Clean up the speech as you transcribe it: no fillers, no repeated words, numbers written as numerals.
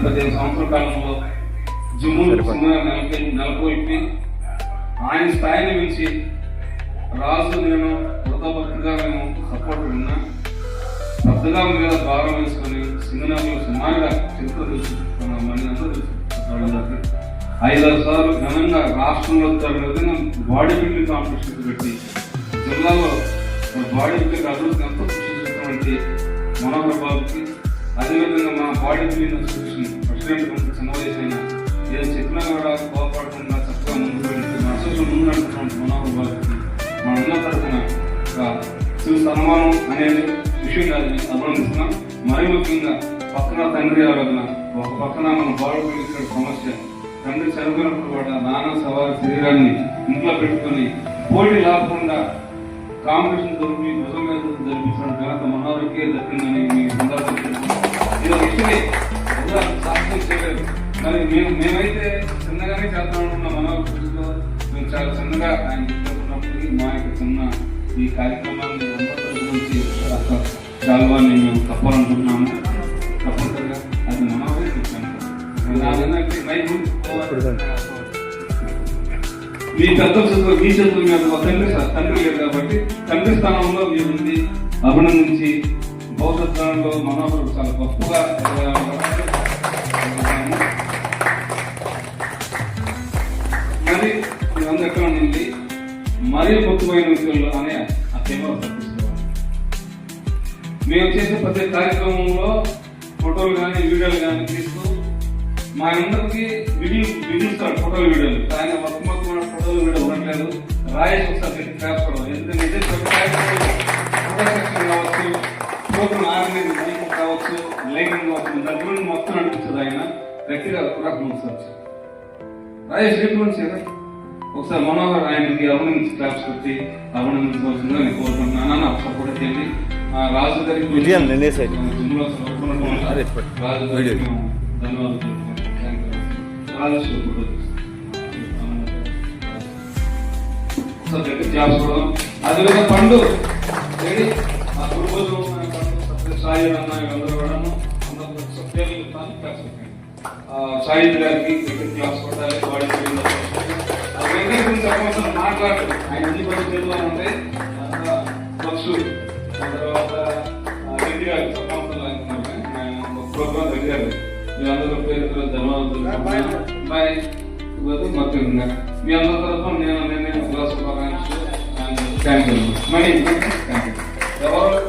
15 సంవత్సరాల కాలంలో జిమ్ములు నెలకొల్పి ఆయన స్థాయిని మించి రాజు నేను వృతభక్తిగా మేము సపోర్ట్ ఉన్నా పెద్దగా మీద భారం వేసుకొని సింగనగర్లో సుమారుగా చరిత్ర తెలుసు మళ్ళీ అందరూ తెలుసు 5-6 సార్లు ఘనంగా రాష్ట్రంలో విధంగా బాడీ బిల్డింగ్ కాంపిటీషన్ పెట్టి జిల్లాలో బాడీ బిల్డింగ్ అభివృద్ధి ఎంతో కృషి చేసినటువంటి మనోహర్ బాబుకి, అదేవిధంగా మా బాడీ బిల్డింగ్ అసోసియేషన్ ప్రెసిడెంట్ చిన్న వయసు అయినా ఏదో చెప్పినా కూడా కోపడకుండా చక్కగా ముందు పెట్టి మా అసోసియేషన్ ముందు నడుపుతున్నటువంటి మనోహర్ బాబుకి మా అన్న తరఫున శివ సన్మానం అనేది విషయం కాదు అభినందిస్తున్నాం. మరీ ముఖ్యంగా పక్కన తండ్రి ఆలోచన, ఒక పక్కన మన బాడీ బిల్డింగ్ సమస్య, తండ్రి చనిపోయినప్పుడు కూడా నాన్న సవారి శరీరాన్ని ఇంట్లో పెట్టుకొని పోటీ లేకుండా కాంపిటీషన్ దొరికి భుజం మీద జరిపించిన ఘనత మనోహర్కే దక్కిందని మీ సందర్భంగా ఇది ఒక విషయం సాధ్యం చేయలేదు. మరి మేమైతే చిన్నగానే చేద్దామనుకున్న మనోహర్లో మేము చాలా చిన్నగా ఆయన చెప్తున్నప్పటికీ మా యొక్క చిన్న ఈ కార్యక్రమాన్ని గురించి చాలాన్ని మేము తప్పాలనుకుంటున్నాము. తప్పనిసరిగా అది మనోహరే చెప్పాను. మీ పెద్ద చదువు మీ చదువు మీద తండ్రి లేదు కాబట్టి తండ్రి స్థానంలో మీరుంది అభినందించి భవిష్యత్తులో మనోహర్ చాలా గొప్పగా మరి ఎక్కడ నుండి మరీ గొప్పమైన విషయంలో అనే ఆ కెమెరా తప్పిస్తున్నాం. మేము చేసే ప్రతి కార్యక్రమంలో ఫోటోలు కానీ వీడియోలు కానీ తీస్తూ మా అందరికి విధిస్తాడు ఫోటోలు వీడియోలు. ఆయన మొత్తం ఫోటోలు వీడియో ఉండట్లేదు. రాయేసి ఒకసారి క్లాస్ పడవాలి. ఎందుకంటే కావచ్చు, ఫోటో ఆర్గనైజ్ కావచ్చు, లైటింగ్ కావచ్చు, దగ్గర మొత్తం అనిపిస్తుంది. ఆయన గట్టిగా రాకపోవచ్చు రాయేసి రిఫరెన్స్ ఒకసారి మనోహర్ ఆయనకి అభినందించి క్లాప్స్ పెట్టి అభినందించవలసిందిగా నేను కోరుకుంటున్నాను. నాకు సపోర్ట్ చేయండి. రాజు గారికి ధన్యవాదాలు. అదేవిధంగా పండు ఆ గురుబోజు సాయి అన్న అందరూ కూడా సాయి గారికి క్లాస్ కొట్టాలి. బాడీ చెప్పవలసిన మాట్లాడు ఆయన ఎన్ని పరిస్థితులు ఉంటాయి. బస్సు తర్వాత రెడ్డి గారు చెప్పవలసిన ప్రోగ్రామ్ రెడ్డి గారు మీరందరూ పేరు ధన్యవాదాలు. బాయ్ మొత్తంగా మీ అందరి తరఫున నేను శుభాకాంక్షలు. Thank you. మనీ ఎవరు